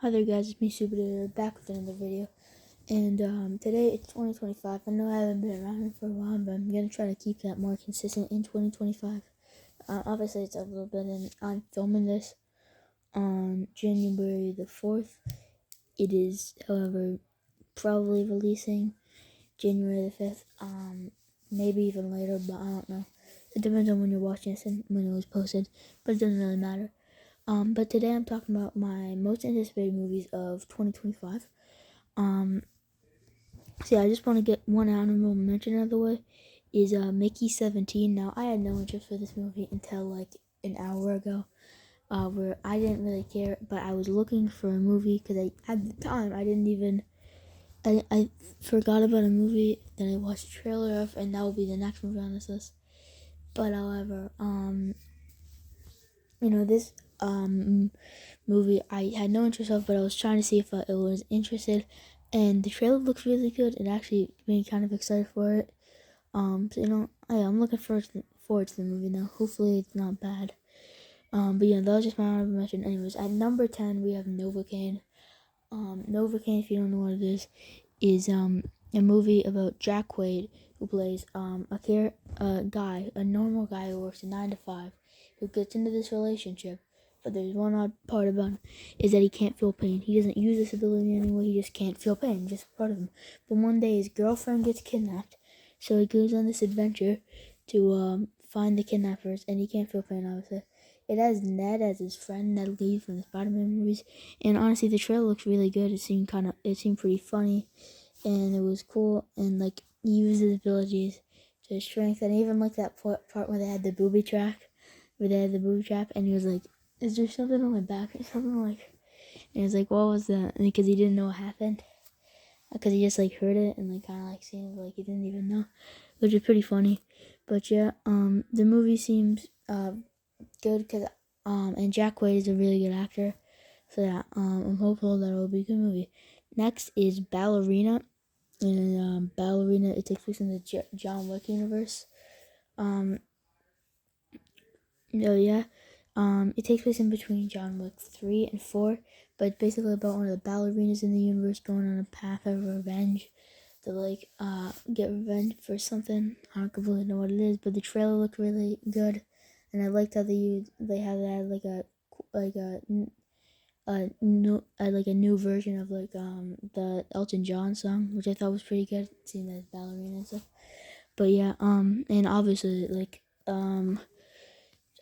Hi there guys, it's me Super back with another video. And today it's 2025. I know I haven't been around for a while, but I'm gonna try to keep that more consistent in 2025. Obviously it's a little bit, and I'm filming this on January the 4th. It is, however, probably releasing January the 5th. Maybe even later, but I don't know. It depends on when you're watching this and when it was posted, but it doesn't really matter. But today I'm talking about my most anticipated movies of 2025. So yeah, I just want to get one honorable mention out of the way. Is Mickey 17. Now, I had no interest for this movie until like an hour ago, where I didn't really care, but I was looking for a movie because at the time I didn't even I forgot about a movie that I watched a trailer of, and that will be the next movie on this list. But however, this movie I had no interest of, but I was trying to see if I was interested, and the trailer looks really good. It actually made me kind of excited for it. So I'm looking forward to the movie now. Hopefully it's not bad. But that was just my honorable mention. Anyways, at number 10 we have Novocaine. Novocaine, if you don't know what it is a movie about Jack Quaid, who plays a normal guy who works a 9 to 5, who gets into this relationship. But there's one odd part about him, is that he can't feel pain. He doesn't use this ability anyway, he just can't feel pain, just part of him. But one day his girlfriend gets kidnapped, so he goes on this adventure to find the kidnappers, and he can't feel pain, obviously. It has Ned as his friend, Ned Lee from the Spider-Man movies, and honestly the trailer looks really good. It seemed pretty funny, and it was cool, and like he used his abilities to his strength. And I even like that part where they had the booby trap, and he was like, "Is there something on my back or something?" Like, and he was like, "What was that?" And because he didn't know what happened, because he just like heard it and like kind of like seemed like he didn't even know, which is pretty funny. But yeah, the movie seems good because and Jack Quaid is a really good actor, so yeah, I'm hopeful that it will be a good movie. Next is Ballerina. And Ballerina, it takes place in the John Wick universe. It takes place in between John Wick 3 and 4, but it's basically about one of the ballerinas in the universe going on a path of revenge to get revenge for something. I don't completely know what it is, but the trailer looked really good, and I liked how they had a new version of the Elton John song, which I thought was pretty good, seeing that ballerina and stuff. But yeah, and obviously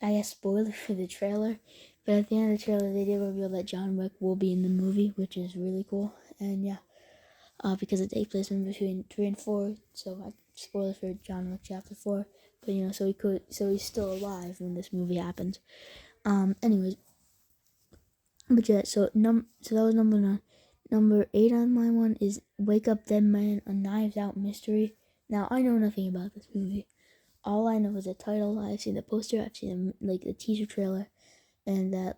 I guess spoiler for the trailer, but at the end of the trailer they did reveal that John Wick will be in the movie, which is really cool. And yeah, because it takes place in between 3 and 4, so spoiler for John Wick Chapter 4. But so he's still alive when this movie happens. Anyways, but yeah, so that was number 9. Number 8 on my one is Wake Up Dead Man, a Knives Out mystery. Now, I know nothing about this movie. All I know is the title. I've seen the poster. I've seen the teaser trailer, and that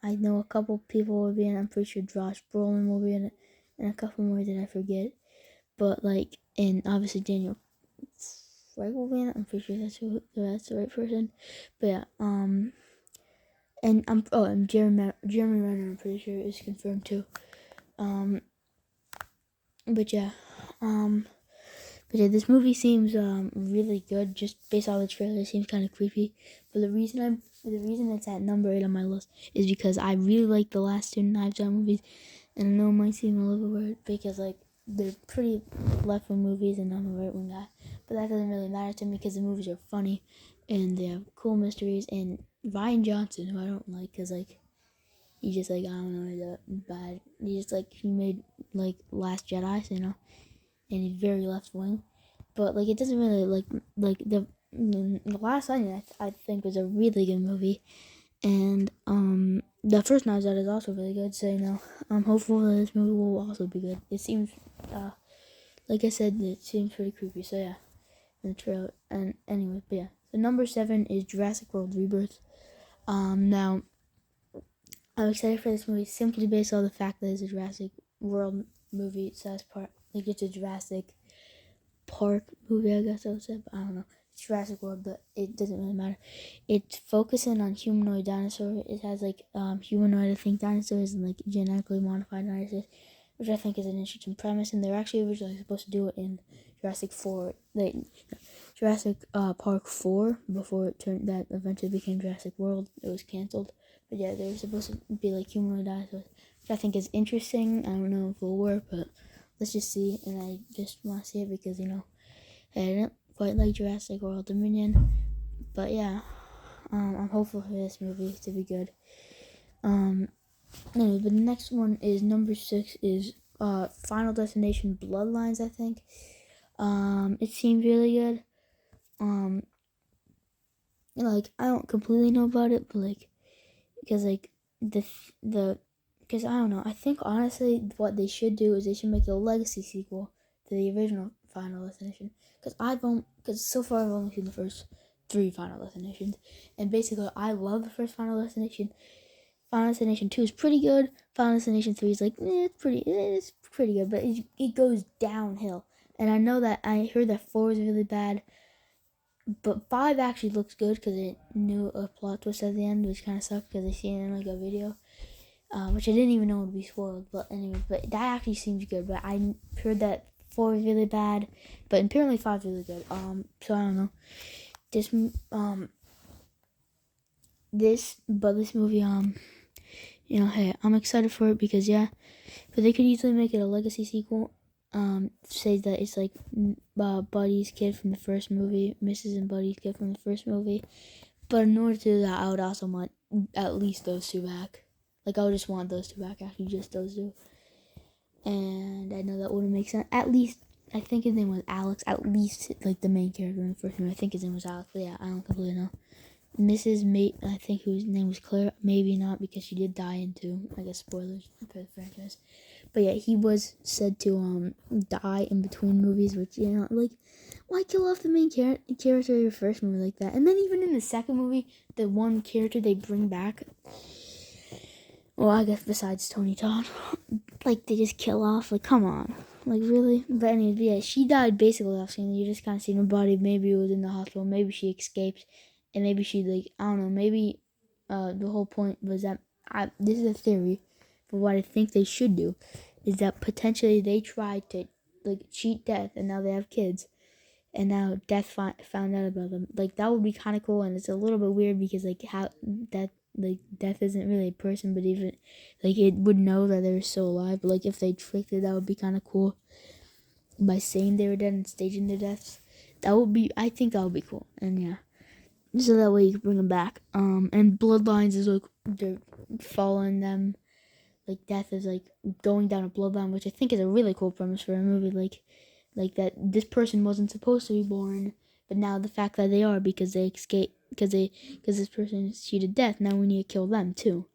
I know a couple people will be in it. I'm pretty sure Josh Brolin will be in it, and a couple more that I forget. But and obviously Daniel Craig will be in it. I'm pretty sure that's the right person. But yeah, and Jeremy Renner, I'm pretty sure is confirmed too. But yeah, this movie seems really good. Just based off the trailer, it seems kind of creepy. But the reason it's at number 8 on my list is because I really like the last two Knives Out movies, and I know it might seem a little weird because they're pretty left wing movies and I'm a right wing guy, but that doesn't really matter to me because the movies are funny and they have cool mysteries. And Ryan Johnson, who I don't like, because he just I don't know, he's a bad. He made Last Jedi, and he's very left wing. But it doesn't really the Last Onion. I think was a really good movie, and the first Knives Out is also really good. So I'm hopeful that this movie will also be good. It seems like I said, it seems pretty creepy. So yeah, in the trailer. And anyway, but yeah. So number 7 is Jurassic World Rebirth. Now I'm excited for this movie simply based on the fact that it's a Jurassic World movie. So that's part it's a Jurassic Park movie, I guess I would say, but I don't know. Jurassic World, but it doesn't really matter. It's focusing on humanoid dinosaurs. It has like humanoid, I think, dinosaurs and like genetically modified dinosaurs, which I think is an interesting premise. And they're actually originally supposed to do it in Jurassic 4, like Jurassic Park 4, before it turned that eventually became Jurassic World. It was canceled. But yeah, they were supposed to be like humanoid dinosaurs, which I think is interesting. I don't know if it'll work, but let's just see. And I just want to see it because, you know, I didn't quite like Jurassic World Dominion. But yeah, I'm hopeful for this movie to be good. Anyway, but the next one is number 6 is Final Destination Bloodlines, I think. It seemed really good. Like, I don't completely know about it, but like, because like because I don't know. I think honestly, what they should do is they should make a legacy sequel to the original Final Destination. Because so far I've only seen the first 3 Final Destinations, and basically I love the first Final Destination. Final Destination 2 is pretty good. Final Destination 3 is like it's pretty good, but it goes downhill. And I know that I heard that 4 is really bad. But 5 actually looks good because it knew a plot twist at the end, which kind of sucked because I seen it in like a video, which I didn't even know would be spoiled. But anyway, but that actually seems good. But I heard that 4 is really bad, but apparently 5 is really good. So I don't know. This this movie, you know, hey, I'm excited for it because yeah, but they could easily make it a legacy sequel. Says that it's like Buddy's kid from the first movie, Mrs. and Buddy's kid from the first movie. But in order to do that, I would also want at least those 2 back. Like, I would just want those 2 back, actually, just those 2. And I know that wouldn't make sense. At least, I think his name was Alex. At least, like, the main character in the first movie. I think his name was Alex, but yeah, I don't completely know. Mrs. Mate, I think whose name was Claire. Maybe not, because she did die in 2. I guess spoilers for the franchise. But yeah, he was said to die in between movies, which, you know, like, why kill off the main character of your first movie like that? And then even in the second movie, the one character they bring back, well, I guess besides Tony Todd, like, they just kill off. Like, come on. Like, really? But anyway, yeah, she died basically off screen. You just kind of see her body. Maybe it was in the hospital. Maybe she escaped. And maybe she, like, I don't know. Maybe the whole point was that, this is a theory, but what I think they should do is that potentially they tried to, like, cheat death, and now they have kids, and now death found out about them. Like, that would be kind of cool, and it's a little bit weird because, like, how that, like, death isn't really a person, but even, like, it would know that they're still alive. But, like, if they tricked it, that would be kind of cool by saying they were dead and staging their deaths. That would be, I think that would be cool, and yeah. So that way you can bring them back. And Bloodlines is like they're following them. Like, death is like going down a bloodline, which I think is a really cool premise for a movie. Like that this person wasn't supposed to be born, but now the fact that they are because they escaped because this person cheated death. Now we need to kill them too.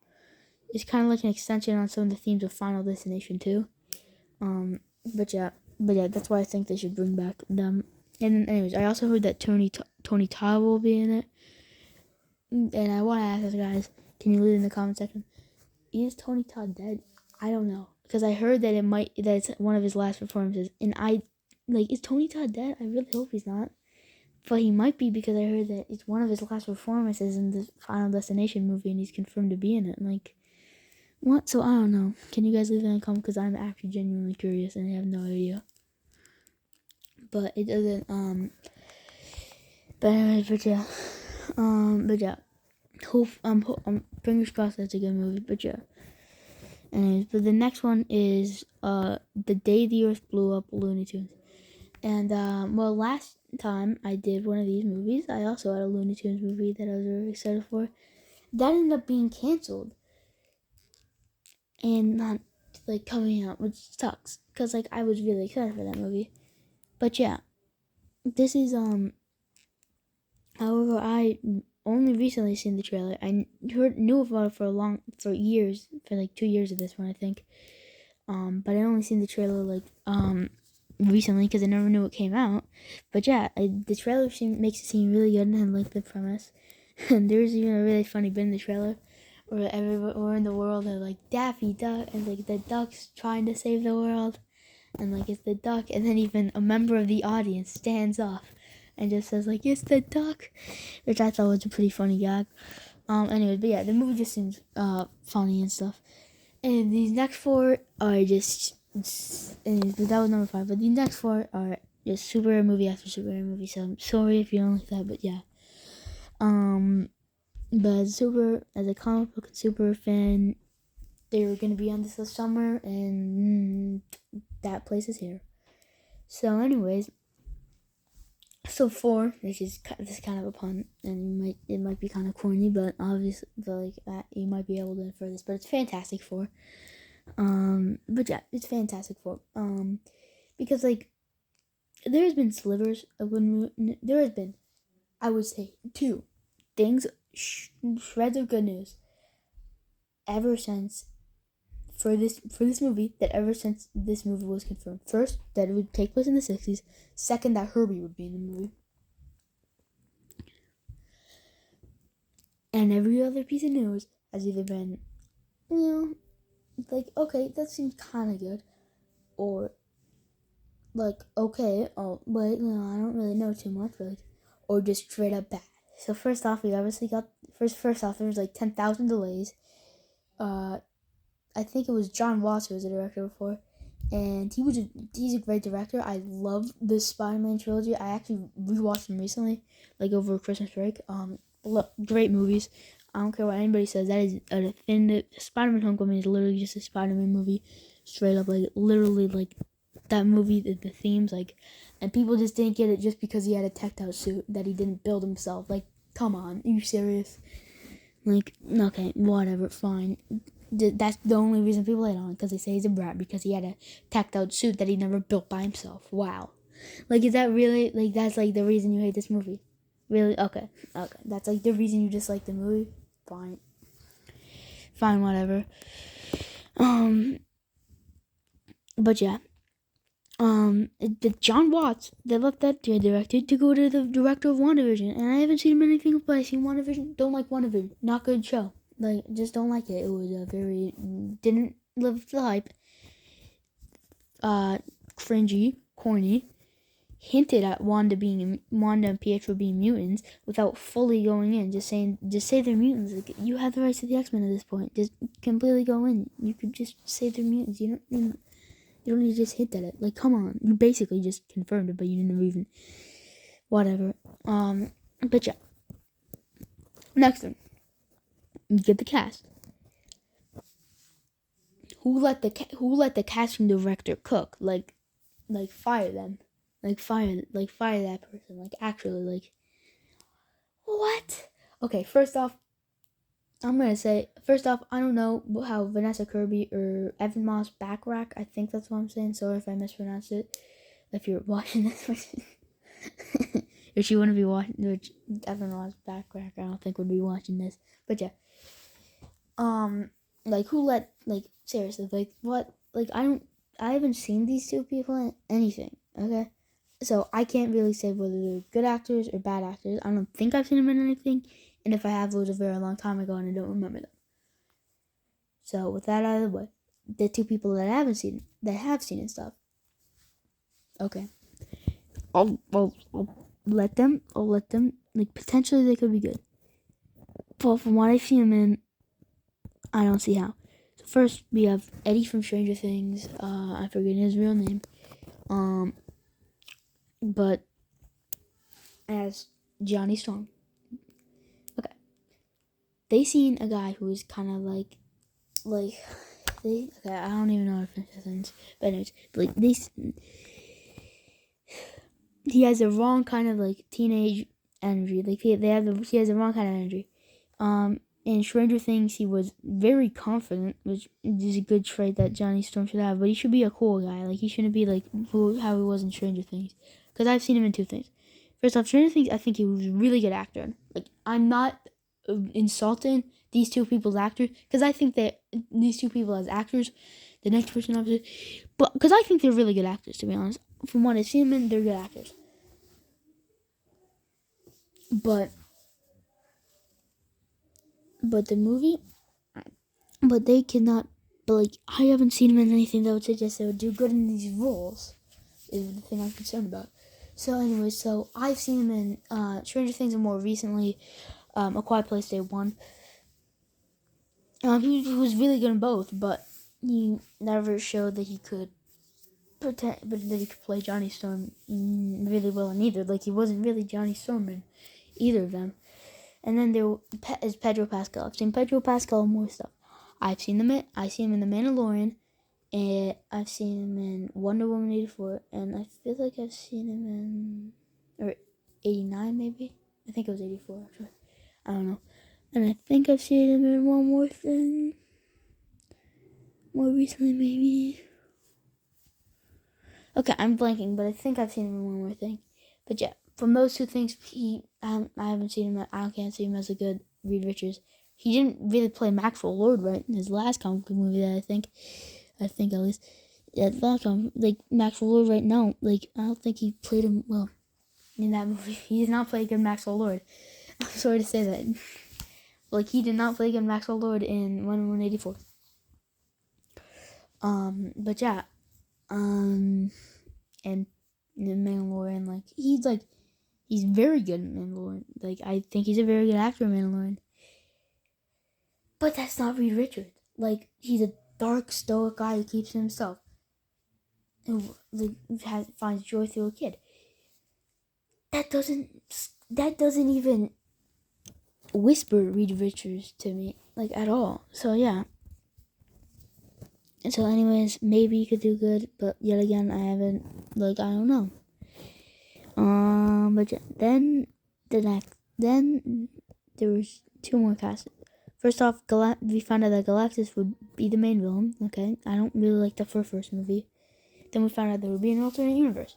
It's kind of like an extension on some of the themes of Final Destination 2. But yeah, that's why I think they should bring back them. And anyways, I also heard that Tony Todd will be in it. And I want to ask you guys, can you leave in the comment section? Is Tony Todd dead? I don't know, because I heard that it's one of his last performances, and is Tony Todd dead? I really hope he's not, but he might be because I heard that it's one of his last performances in the Final Destination movie, and he's confirmed to be in it. Like, what? So I don't know. Can you guys leave in the comment, because I'm actually genuinely curious and I have no idea. But it doesn't. But yeah. Hope fingers crossed that's a good movie. But yeah. Anyways, but the next one is The Day the Earth Blew Up, Looney Tunes. And well, last time I did one of these movies, I also had a Looney Tunes movie that I was very excited for. That ended up being canceled and not like coming out, which sucks, because like I was really excited for that movie. But yeah, this is however, I only recently seen the trailer. I knew about it for years, for like 2 years of this one, I think. But I only seen the trailer like recently because I never knew it came out. But yeah, the trailer makes it seem really good, and I like the premise. And there's even a really funny bit in the trailer where everyone in the world are like Daffy Duck, and like the duck's trying to save the world, and like it's the duck, and then even a member of the audience stands off and just says like it's the duck, which I thought was a pretty funny gag. Anyways, but yeah, the movie just seems funny and stuff. And these next four are just, and that was number 5. But these next four are just superhero movie after superhero movie. So I'm sorry if you don't like that, but yeah. But as a comic book and super fan, they were gonna be on this summer, and that place is here. So, anyways, so 4, this is kind of a pun, and it might be kind of corny, but obviously, you might be able to infer this. But it's Fantastic Four. But yeah, it's Fantastic Four. Because like there has been slivers of good. There has been, I would say, 2 things, shreds of good news. Ever since for this movie, that ever since this movie was confirmed. First, that it would take place in the 60s. Second, that Herbie would be in the movie. And every other piece of news has either been, like, okay, that seems kind of good, or like, okay, oh, but I don't really know too much, like, or just straight up bad. So first off, we obviously got first off there was like 10,000 delays. I think it was John Watts who was the director before, and he's a great director. I love the Spider-Man trilogy. I actually rewatched them recently, like over Christmas break. Great movies. I don't care what anybody says. That is a definitive. Spider-Man: Homecoming is literally just a Spider-Man movie, straight up, like literally, like that movie. The themes, like, and people just didn't get it just because he had a decked-out suit that he didn't build himself. Like, come on, are you serious? Like, okay, whatever, fine. That's the only reason people hate on it, because they say he's a brat because he had a decked-out suit that he never built by himself. Wow. Like, is that really, like, that's, like, the reason you hate this movie? Really? Okay. That's, like, the reason you dislike the movie? Fine, whatever. But yeah. John Watts, they left that directed to go to the director of WandaVision, and I haven't seen him in anything but I've seen WandaVision. Don't like WandaVision. Not good show. Like, just don't like it. It was didn't live up to the hype. Cringy, corny. Hinted at Wanda and Pietro being mutants without fully going in. Just say they're mutants. Like, you have the rights to the X-Men at this point. Just completely go in. You could just say they're mutants. You don't need to just hint at it. Like, come on. You basically just confirmed it, but you didn't even... Whatever. But yeah. Next one. You get the cast. Who let the casting director cook? Like fire them. Like, fire that person. Like, actually, like... What? Okay, first off, I don't know how Vanessa Kirby or Evan Moss Backrack, I think that's what I'm saying. Sorry if I mispronounced it. If you're watching this, if you want to be watching, which Evan Moss Backrack, I don't think would be watching this. But yeah, like, who let, like, seriously, like, what? Like, I haven't seen these 2 people in anything. Okay, so I can't really say whether they're good actors or bad actors. I don't think I've seen them in anything. And if I have, it was a very long time ago and I don't remember them. So with that out of the way, the 2 people that have seen and stuff. Okay. I'll let them, like, potentially they could be good. But from what I've seen them in, I don't see how. So first we have Eddie from Stranger Things. I forget his real name. But as Johnny Storm. They seen a guy who is kind of like I don't even know how to finish that sentence, but anyways, like, he has the wrong kind of, like, teenage energy. Like, he has the wrong kind of energy. In Stranger Things, he was very confident, which is a good trait that Johnny Storm should have. But he should be a cool guy. Like, he shouldn't be like how he was in Stranger Things, because I've seen him in 2 things. First off, Stranger Things, I think he was a really good actor. Like, I'm not insulting these 2 people's actors, because I think that these 2 people as actors, the next person opposite, but because I think they're really good actors, to be honest. From what I've seen them in, they're good actors. But the movie, but they cannot. But, like, I haven't seen them in anything that would suggest they would do good in these roles. Is the thing I'm concerned about. So anyway, so I've seen him in Stranger Things and more recently, A Quiet Place Day 1. He was really good in both, but he never showed that he could pretend, but that he could play Johnny Storm really well in either. Like, he wasn't really Johnny Storm in either of them. And then there is Pedro Pascal. I've seen Pedro Pascal in more stuff. I've seen him in The Mandalorian, and I've seen him in Wonder Woman 84, and I feel like I've seen him in, or 89 maybe? I think it was 84 actually. I don't know. And I think I've seen him in one more thing. More recently maybe. Okay, I'm blanking, but I think I've seen him in one more thing. But yeah, from those two things, I haven't seen him. I can't see him as a good Reed Richards. He didn't really play Maxwell Lord right in his last comic book movie that I think at least. Yeah, like Maxwell Lord right now, like I don't think he played him well in that movie. He did not play good Maxwell Lord. I'm sorry to say that. Like, he did not play good Maxwell Lord in 184. But yeah, and the Mandalorian, like he's very good in Mandalorian. Like, I think he's a very good actor in Mandalorian. But that's not Reed Richards. Like, he's a dark, stoic guy who keeps to himself, who finds joy through a kid. That doesn't even whisper Reed Richards to me, like, at all. So yeah. So anyways, maybe he could do good, but yet again, I haven't, like, I don't know. But yeah, then there was two more casts. First off, we found out that Galactus would be the main villain. Okay, I don't really like that for a first movie. Then we found out there would be an alternate universe.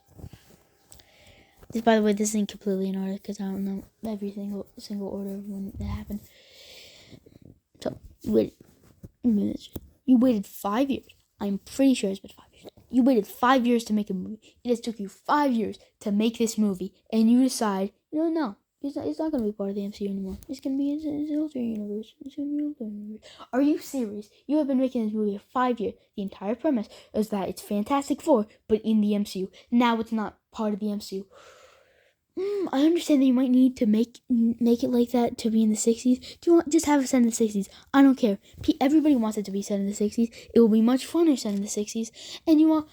This, by the way, this isn't completely in order because I don't know every single order of when it happened. So you waited 5 years. I'm pretty sure it's been 5 years. You waited 5 years to make a movie. It has took you 5 years to make this movie, and you decide, no, it's not going to be part of the MCU anymore. It's going to be an alternate universe. It's going to be an alternate universe. Are you serious? You have been making this movie for 5 years. The entire premise is that it's Fantastic Four, but in the MCU. Now it's not part of the MCU. I understand that you might need to make it like that to be in the 60s. Do you want just have it set in the 60s? I don't care. Everybody wants it to be set in the 60s. It will be much funner set in the 60s. And you want,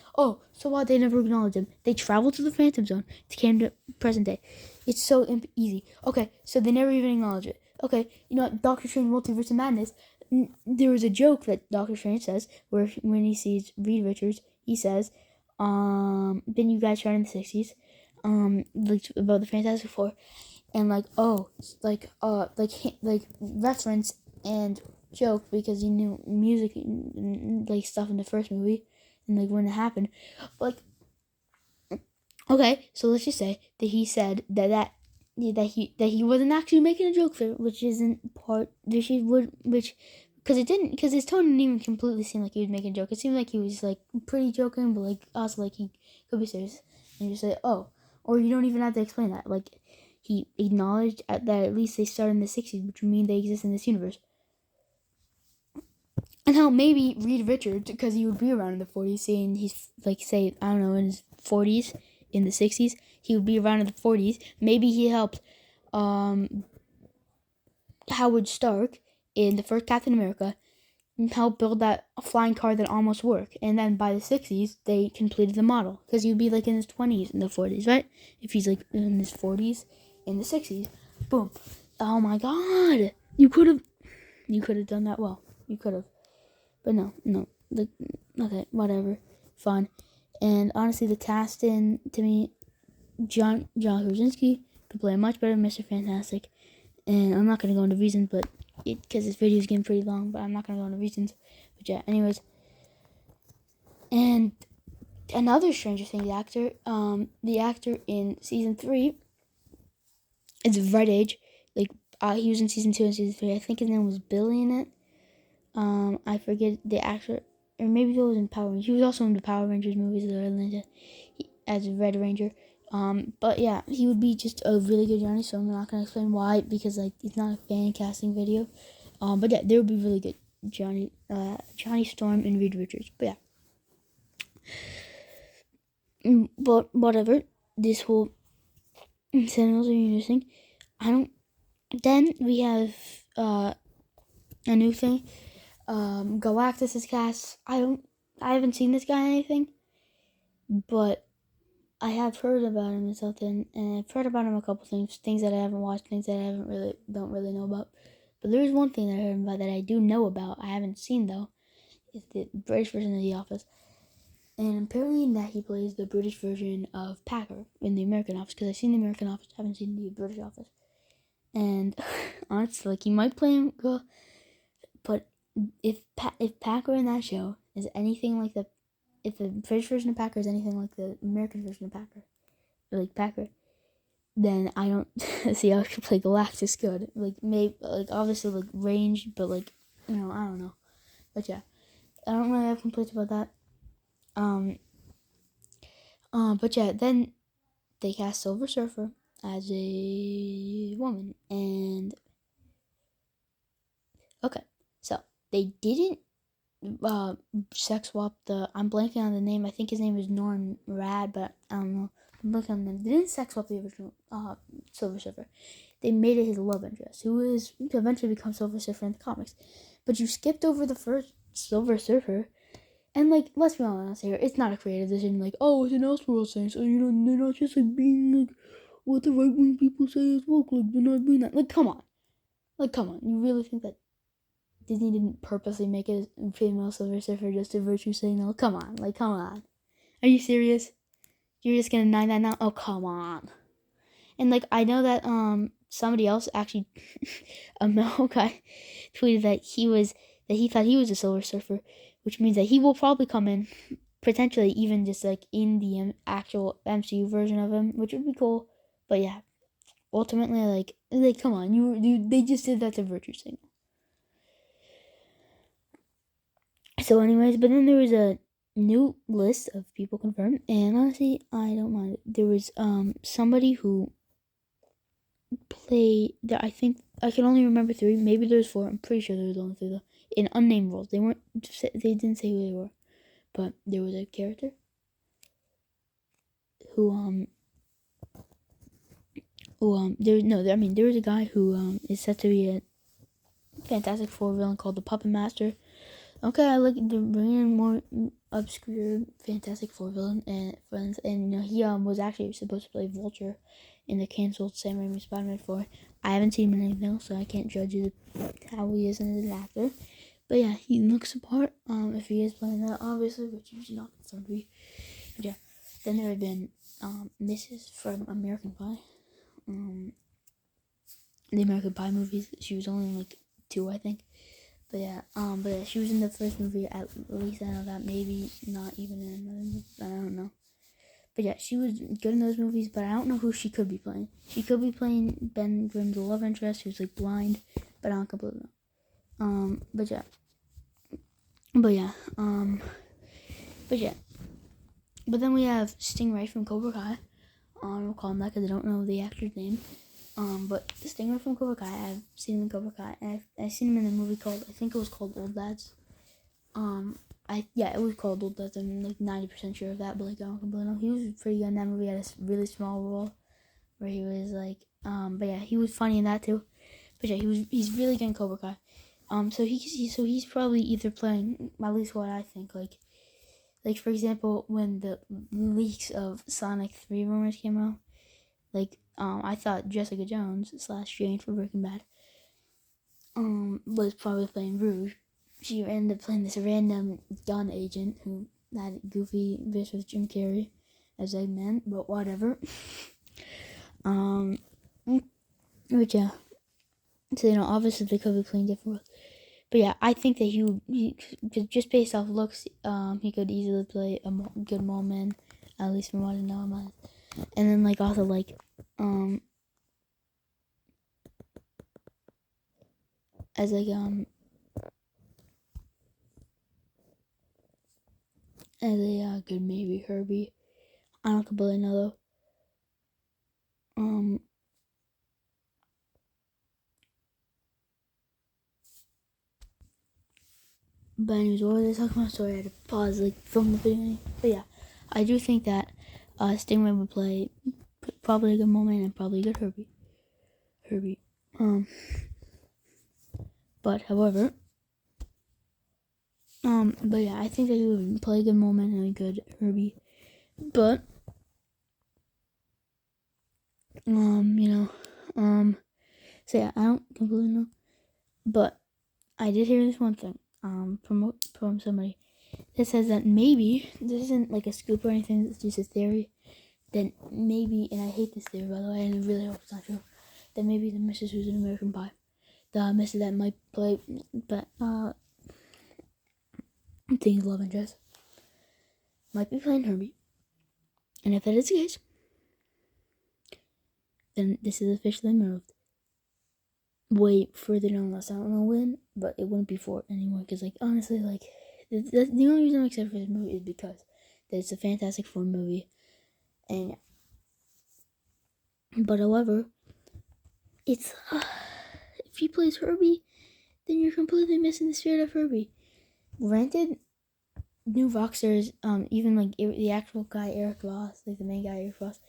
so why they never acknowledge them? They traveled to the Phantom Zone to came to present day. It's so easy. Okay, so they never even acknowledge it. Okay, you know what? Doctor Strange Multiverse of Madness. There was a joke that Doctor Strange says where when he sees Reed Richards, he says, "Been you guys tried in the 60s?" Like about the Fantastic Four, and like reference and joke because he knew music like stuff in the first movie and like when it happened. Like, okay, so let's just say that he said that he wasn't actually making a joke there, which isn't part which because his tone didn't even completely seem like he was making a joke. It seemed like he was like pretty joking, but like also like he could be serious. And you say, or you don't even have to explain that. Like, he acknowledged that at least they started in the 60s, which would mean they exist in this universe. And how maybe Reed Richards, because he would be around in the 40s, saying he's, like, say, I don't know, in his 40s, in the 60s, he would be around in the 40s. Maybe he helped Howard Stark in the first Captain America help build that flying car that almost worked, and then by the 60s they completed the model because he'd be like in his 20s in the 40s, right? If he's like in his 40s in the 60s, boom. Oh my god, you could have done that well. You could have, but no, okay, whatever, fine. And honestly, the casting to me, John Krasinski could play much better than Mr. Fantastic, and I'm not gonna go into reasons, but because this video is getting pretty long, but I'm not gonna go into reasons. But yeah, anyways, and another Stranger Things actor, the actor in season 3, is Red Age. Like, he was in season 2 and season 3. I think his name was Billy in it. I forget the actor, or maybe he was in Power Rangers. He was also in the Power Rangers movies of Atlanta as a Red Ranger. But yeah, he would be just a really good Johnny, so I'm not gonna explain why, because like it's not a fan casting video. But yeah, they would be really good Johnny Storm and Reed Richards. But yeah, but whatever. This whole Sentinels are interesting. I don't. Then we have a new thing. Galactus is cast. I haven't seen this guy in anything, but I have heard about him and something, and I've heard about him a couple things that I haven't watched, things that I don't really know about. But there's one thing that I heard about that I do know about. I haven't seen though. Is the British version of The Office, and apparently in that he plays the British version of Packer in the American Office. Because I've seen the American Office, haven't seen the British Office, and honestly, like he might play him, but if Packer in that show is anything like if the British version of Packer is anything like the American version of Packer, or like Packer, then I don't see how I could play Galactus good. Like maybe like obviously like range, but like I don't know. But yeah, I don't really have complaints about that. But yeah, then they cast Silver Surfer as a woman, and okay, so they didn't uh sex swap the. I'm blanking on the name. I think his name is Norman Rad, but I don't know. I'm blanking on the name. They didn't sex swap the original Silver Surfer. They made it his love interest, who is to eventually become Silver Surfer in the comics. But you skipped over the first Silver Surfer, and like let's be honest here, it's not a creative decision. Like oh, it's an Elseworlds thing, so they're not just like being like what the right wing people say is woke. Like they're not being that. Like come on, You really think that Disney didn't purposely make it a female Silver Surfer just to virtue signal? Come on, come on. Are you serious? You're just gonna deny that now? Oh come on. And like I know that somebody else actually a male guy tweeted that he thought he was a Silver Surfer, which means that he will probably come in potentially even just like in the actual MCU version of him, which would be cool. But yeah, ultimately like come on, they just did that to virtue signal. So anyways, but then there was a new list of people confirmed, and honestly I don't mind it. There was somebody who played that. I think I can only remember 3, maybe there's 4. I'm pretty sure there was only 3 though. In unnamed roles. They didn't say who they were. But there was a character who there was a guy who is said to be a Fantastic Four villain called the Puppet Master. Okay, I like to bring in more obscure Fantastic Four villain and friends, and he was actually supposed to play Vulture in the canceled Sam Raimi Spider-Man 4. I haven't seen him in anything else, so I can't judge how he is as an actor. But yeah, he looks the part. If he is playing that, obviously, which he's not confirmed to be. But yeah, then there have been Mrs. from American Pie. The American Pie movies. She was only in like 2, I think. But yeah, she was in the first movie, at least I know that, maybe not even in another movie, I don't know. But yeah, she was good in those movies, but I don't know who she could be playing. She could be playing Ben Grimm's love interest, who's like blind, but I don't completely know. But yeah. But yeah. But then we have Stingray from Cobra Kai. We'll call him that because I don't know the actor's name. But Stingray from Cobra Kai, I've seen him in Cobra Kai, and I've seen him in a movie called, I think it was called Old Lads. It was called Old Lads. I'm like 90% sure of that, but like I don't completely know. He was pretty good in that movie. He had a really small role where he was like, but yeah, he was funny in that too. But yeah, he's really good in Cobra Kai. So he's probably either playing, at least what I think, like for example, when the leaks of Sonic 3 rumors came out, like I thought Jessica Jones / Jane for Breaking Bad was probably playing Rouge. She ended up playing this random gun agent who had goofy bits with Jim Carrey as Eggman, but whatever. But yeah, so obviously they could be playing different roles. But yeah, I think that he just based off looks, he could easily play a good mole man, at least from what I know about it. And then like also like as like as a good maybe Herbie. I don't completely know though. But anyways, what was I talking about? Sorry, I had to pause like from the beginning. But yeah, I do think that Stingray would play probably a good moment and probably a good Herbie. But however, but yeah, I think that he would play a good moment and a good Herbie. But so yeah, I don't completely know, but I did hear this one thing from somebody that says that maybe this isn't like a scoop or anything. It's just a theory. Then maybe, and I hate this theory by the way, and I really hope it's not true. That maybe the missus who's in American Pie, the missus that might play, but things love interest, might be playing Herbie. And if that is the case, then this is officially moved way further down the list. I don't know when, but it wouldn't be for it anymore. Because, like, honestly, like, the only reason I'm excited for this movie is because it's a Fantastic Four movie. And yeah. But however, it's if he plays Herbie, then you're completely missing the spirit of Herbie. Granted, new Voxers, even like the actual guy Eric Ross, like the main guy Eric Ross,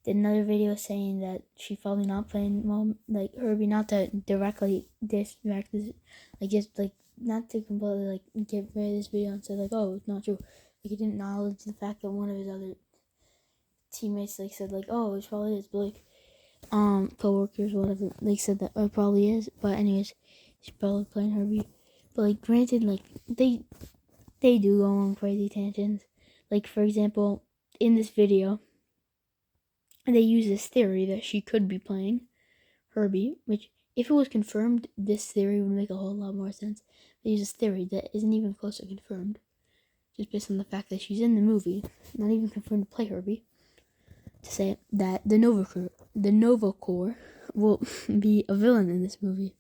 did another video saying that she's probably not playing like Herbie, not to directly disrespect this, like just like not to completely like get rid of this video and say like, oh, it's not true. Like he didn't acknowledge the fact that one of his other teammates like said like, oh, it probably is, but like coworkers, whatever, like said that it probably is. But anyways, she's probably playing Herbie. But like granted, like they do go on crazy tangents. Like for example, in this video, they use this theory that she could be playing Herbie, which if it was confirmed, this theory would make a whole lot more sense. They use this theory that isn't even close to confirmed, just based on the fact that she's in the movie, not even confirmed to play Herbie, to say that the Nova Corps will be a villain in this movie,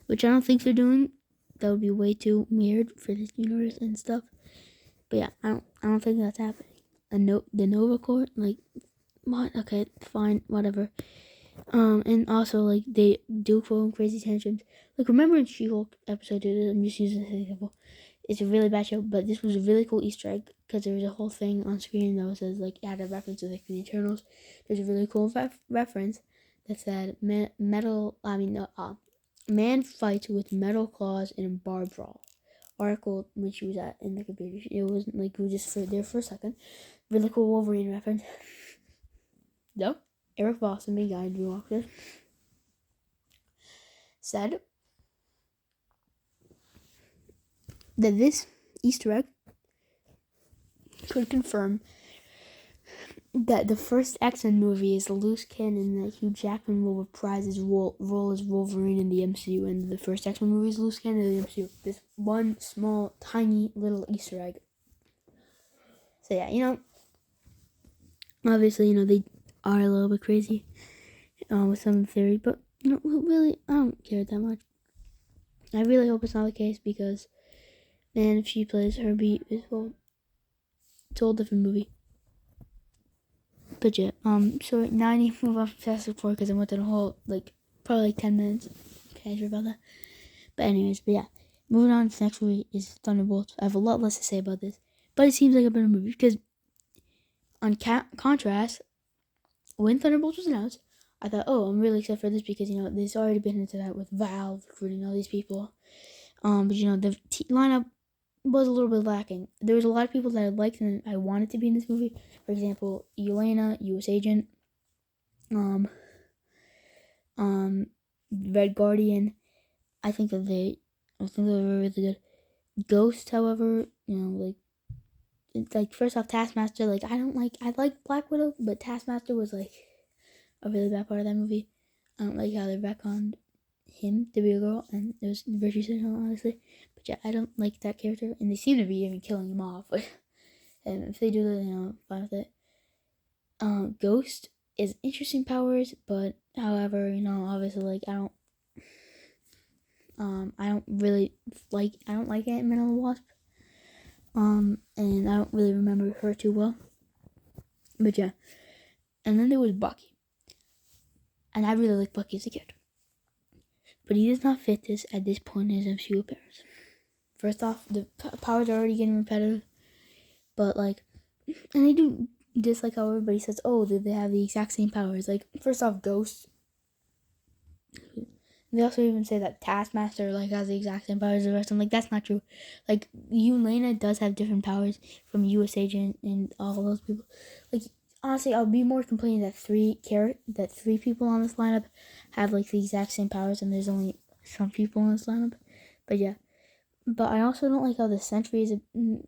which I don't think they're doing. That would be way too weird for this universe and stuff. But yeah, I don't think that's happening. The Nova Corps, like, what? Okay, fine, whatever. And also, like, they do quote crazy tantrums. Like, remember in She-Hulk episode 2, I'm just using this example. It's a really bad show, but this was a really cool Easter egg, because there was a whole thing on screen that says, like, had a reference to, like, the Eternals. There's a really cool reference that said, man fights with metal claws in a bar brawl. Article when she was at in the computer. It wasn't like it was just there for a second. Really cool Wolverine reference. Though Eric Voss, the main guy in New York, said that this Easter egg could confirm that the first X-Men movie is a loose canon, that Hugh Jackman will reprise his role as Wolverine in the MCU, and the first X-Men movie is loose canon in the MCU. This one small, tiny little Easter egg. So yeah, obviously, they are a little bit crazy with some of the theory, but really, I don't care that much. I really hope it's not the case, because, man, if she plays Herbie, it's a whole different movie. But yeah, so now I need to move on from Fantastic Four, because I went through the whole, probably 10 minutes. Okay, sure about that. But anyways, yeah, moving on to the next movie is Thunderbolts. I have a lot less to say about this, but it seems like a better movie, because on contrast, when Thunderbolts was announced, I thought, oh, I'm really excited for this, because, there's already been into that with Valve recruiting all these people. But, the lineup was a little bit lacking. There was a lot of people that I liked and I wanted to be in this movie. For example, Yelena, U.S. Agent, Red Guardian. I think that they were really good. Ghost, however, first off, Taskmaster, I like Black Widow, but Taskmaster was, a really bad part of that movie. I don't like how they retconned him to be a girl, and it was virtue signal, honestly. But yeah, I don't like that character, and they seem to be even killing him off. And if they do that, fine with it. Ghost is interesting powers, but however, obviously, I don't really I don't like Ant-Man and the Wasp. And I don't really remember her too well. But yeah. And then there was Bucky. And I really like Bucky as a character. But he does not fit this at this point in his MCU appearance. First off, the powers are already getting repetitive. But and they do just like how everybody says, oh, they have the exact same powers. Like, first off, Ghost. They also even say that Taskmaster like has the exact same powers as the rest of them. Like, that's not true. Like, Yelena does have different powers from U.S. Agent and all those people. Like, honestly, I'll be more complaining that three people on this lineup have like the exact same powers, and there's only some people in this lineup. But yeah. But I also don't like how the Sentry is a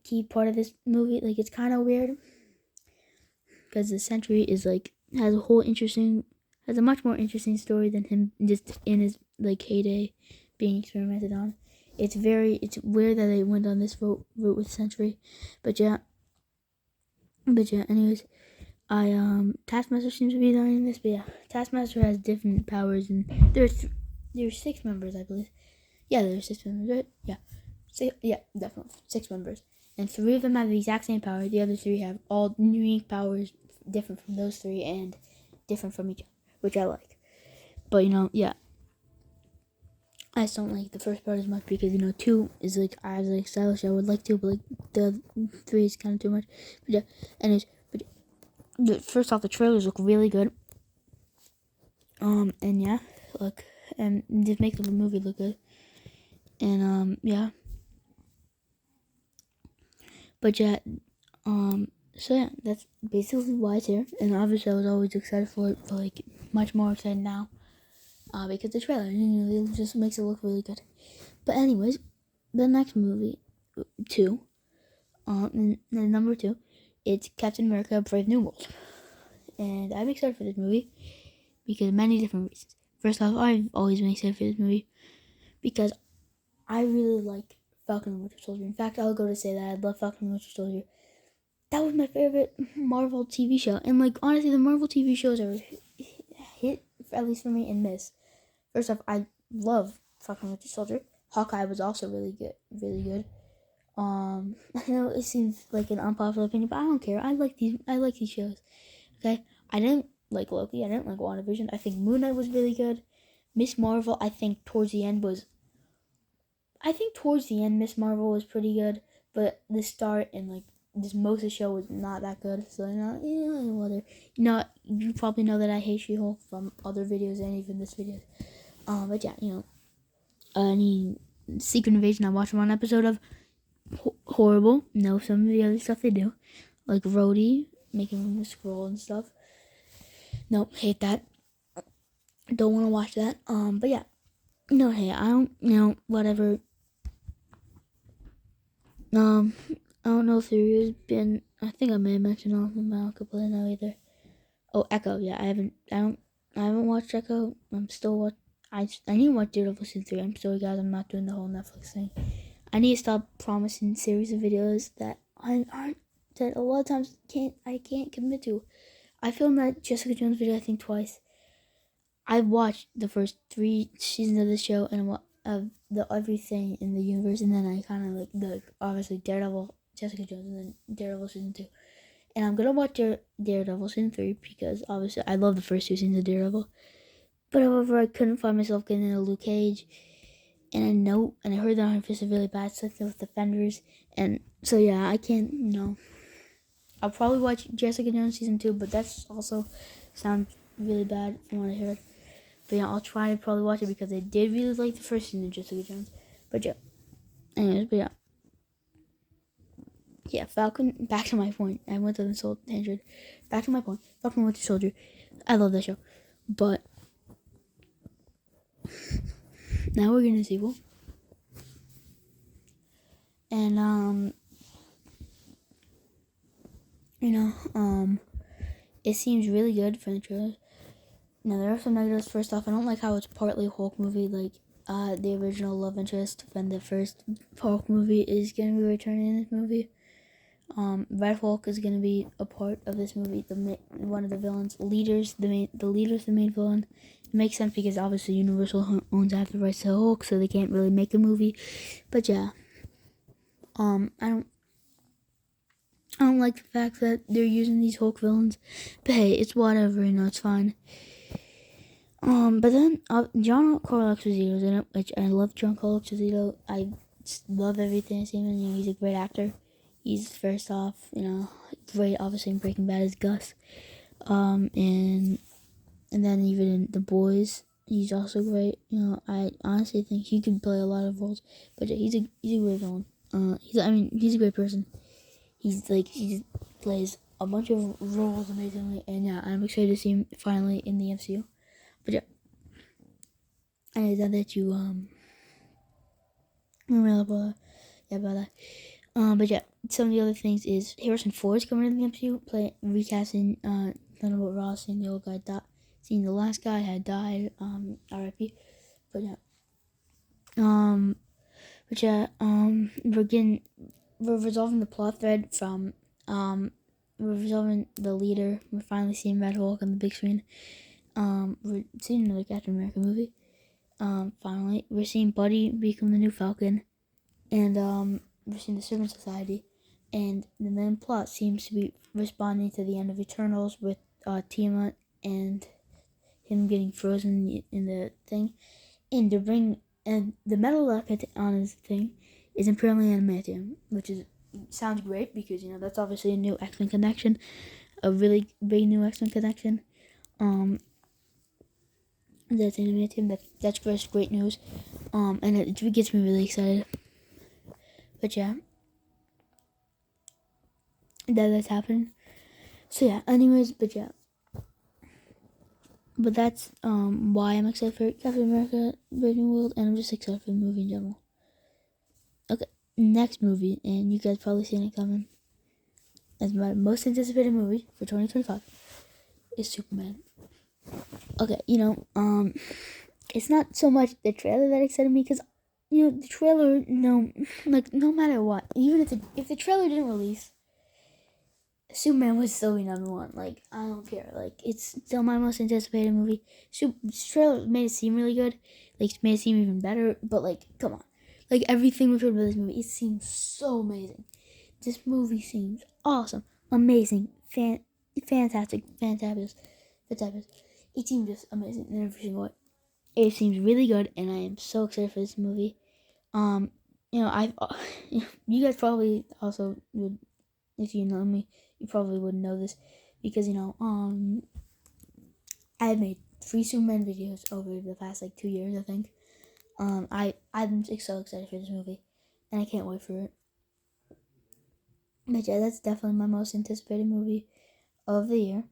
key part of this movie. Like, it's kind of weird because the Sentry is like has a much more interesting story than him just in his like heyday being experimented on. It's weird that they went on this route with Sentry, but yeah. Anyways, Taskmaster seems to be doing this, but yeah, Taskmaster has different powers, and there's 6 members, I believe. Yeah, there's 6 members, right? Yeah. Yeah, definitely 6 members, and 3 of them have the exact same power. The other 3 have all unique powers, different from those 3 and different from each other, which I like. But yeah, I just don't like the first part as much because 2 is like I was like stylish. I would like 2, but like the 3 is kind of too much. But yeah, anyways, first off, the trailers look really good. And yeah, look, and just make the movie look good. And yeah. But yeah, so yeah, that's basically why it's here. And obviously I was always excited for it, but like much more excited now. Because the trailer, it just makes it look really good. But anyways, the next movie, 2, number 2, it's Captain America: Brave New World. And I'm excited for this movie because of many different reasons. First off, I've always been excited for this movie because I really like Falcon and Winter Soldier. In fact, I'll go to say that I love Falcon and Winter Soldier. That was my favorite Marvel TV show. And like, honestly, the Marvel TV shows are hit, at least for me, and miss. First off, I love Falcon and Winter Soldier. Hawkeye was also really good. I know it seems like an unpopular opinion, but I don't care. I like these shows. Okay, I didn't like Loki. I didn't like WandaVision. I think Moon Knight was really good. Miss Marvel, I think towards the end, Miss Marvel was pretty good, but the start and like this most of the show was not that good. So whether you probably know that I hate She-Hulk from other videos and even this video. But yeah, any Secret Invasion, I watched one episode of. Horrible. No, some of the other stuff they do, like Rhodey making him scroll and stuff. Nope, hate that. Don't want to watch that. But yeah, hey, I don't, whatever. I don't know if there has been. I think I may have mentioned all of them. I don't completely know either. Oh, Echo. Yeah, I haven't watched Echo. I'm still I need to watch Daredevil season 3. I'm sorry, guys. I'm not doing the whole Netflix thing. I need to stop promising series of videos that that a lot of times I can't commit to. I filmed that Jessica Jones video I think twice. I watched the first 3 seasons of the show and of the everything in the universe, and then I kind of like obviously Daredevil, Jessica Jones, and then Daredevil season 2. And I'm gonna watch Daredevil season 3 because obviously I love the first 2 seasons of Daredevil. But however, I couldn't find myself getting into Luke Cage. And I heard that Iron Fist is really bad stuff with Defenders. And so yeah, I can't, I'll probably watch Jessica Jones season 2, but that's also sounds really bad from what I heard. But yeah, I'll try to probably watch it because I did really like the first season of Jessica Jones. But yeah. Anyways, but yeah. Yeah, Falcon, back to my point. I went to this whole tangent. Back to my point. Falcon Winter Soldier. I love that show. But now we're getting a sequel. And it seems really good for the trailer. Now there are some negatives. First off, I don't like how it's partly a Hulk movie, like the original love interest from the first Hulk movie is gonna be returning in this movie. Red Hulk is gonna be a part of this movie. One of the villains, the main villain. It makes sense because obviously Universal owns half the rights to Hulk, so they can't really make a movie. But yeah, I don't like the fact that they're using these Hulk villains. But hey, it's whatever, it's fine. But then Giancarlo Esposito's in it, which I love Giancarlo Esposito. I love everything I see him in. He's a great actor. he's first off, great. Obviously, in Breaking Bad is Gus. And then even in The Boys, he's also great. I honestly think he could play a lot of roles. But yeah, he's a great villain. He's a great person. He plays a bunch of roles amazingly, and yeah, I'm excited to see him finally in the MCU. But yeah, I know that you about that. But yeah, some of the other things is Harrison Ford's coming into the MCU, recasting Thunderbolt Ross, and the old guy seeing the last guy had died, R.I.P. But yeah, we're resolving the plot thread from we're resolving the leader. We're finally seeing Red Hulk on the big screen. We're seeing another Captain America movie. Finally, we're seeing Buddy become the new Falcon, and we're seeing the Servant Society, and the main plot seems to be responding to the end of Eternals with Tiamat and him getting frozen in the thing, and the metal that on his thing is apparently adamantium, which sounds great because that's obviously a new X-Men connection, a really big new X-Men connection. That's adamantium. That's great news. And it gets me really excited. But yeah, that's happening. So yeah. Anyways, but yeah. But that's why I'm excited for Captain America: Brave New World, and I'm just excited for the movie in general. Okay, next movie, and you guys probably seen it coming. As my most anticipated movie for 2025 is Superman. Okay, it's not so much the trailer that excited me because, the trailer, no matter what, even if the trailer didn't release, Superman would still be number one. Like, I don't care. Like, it's still my most anticipated movie. Trailer made it seem really good. Like, made it seem even better. But, like, come on. Like, everything we've heard about this movie, it seems so amazing. This movie seems awesome, amazing, fantastic, fantabulous. It seems just amazing in every single way. It seems really good, and I am so excited for this movie. I, you guys probably also would, if you know me, you probably wouldn't know this because I have made 3 Superman videos over the past 2 years, I think. I'm so excited for this movie, and I can't wait for it. But yeah, that's definitely my most anticipated movie of the year.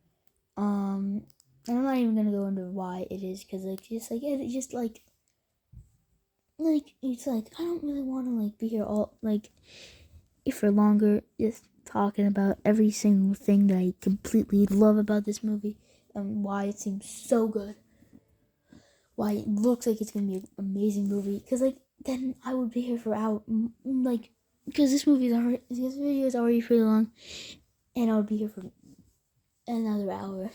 And I'm not even gonna go into why it is, because it's like I don't really want to be here all for longer, just talking about every single thing that I completely love about this movie and why it seems so good. Why it looks like it's gonna be an amazing movie. Because then I would be here for hours. Because this video is already pretty long, and I would be here for another hour,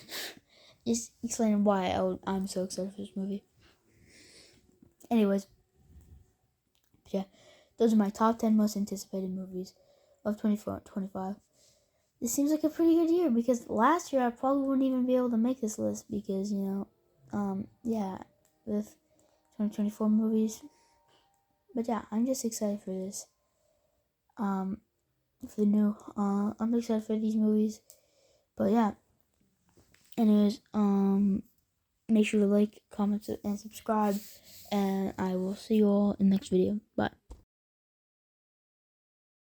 just explaining why I'm so excited for this movie. Anyways, yeah, those are my top 10 most anticipated movies of 2025. This seems like a pretty good year because last year I probably wouldn't even be able to make this list because, with 2024 movies. But yeah, I'm just excited for this. For the new, I'm excited for these movies. But yeah, anyways, make sure to like, comment, and subscribe, and I will see you all in the next video. Bye.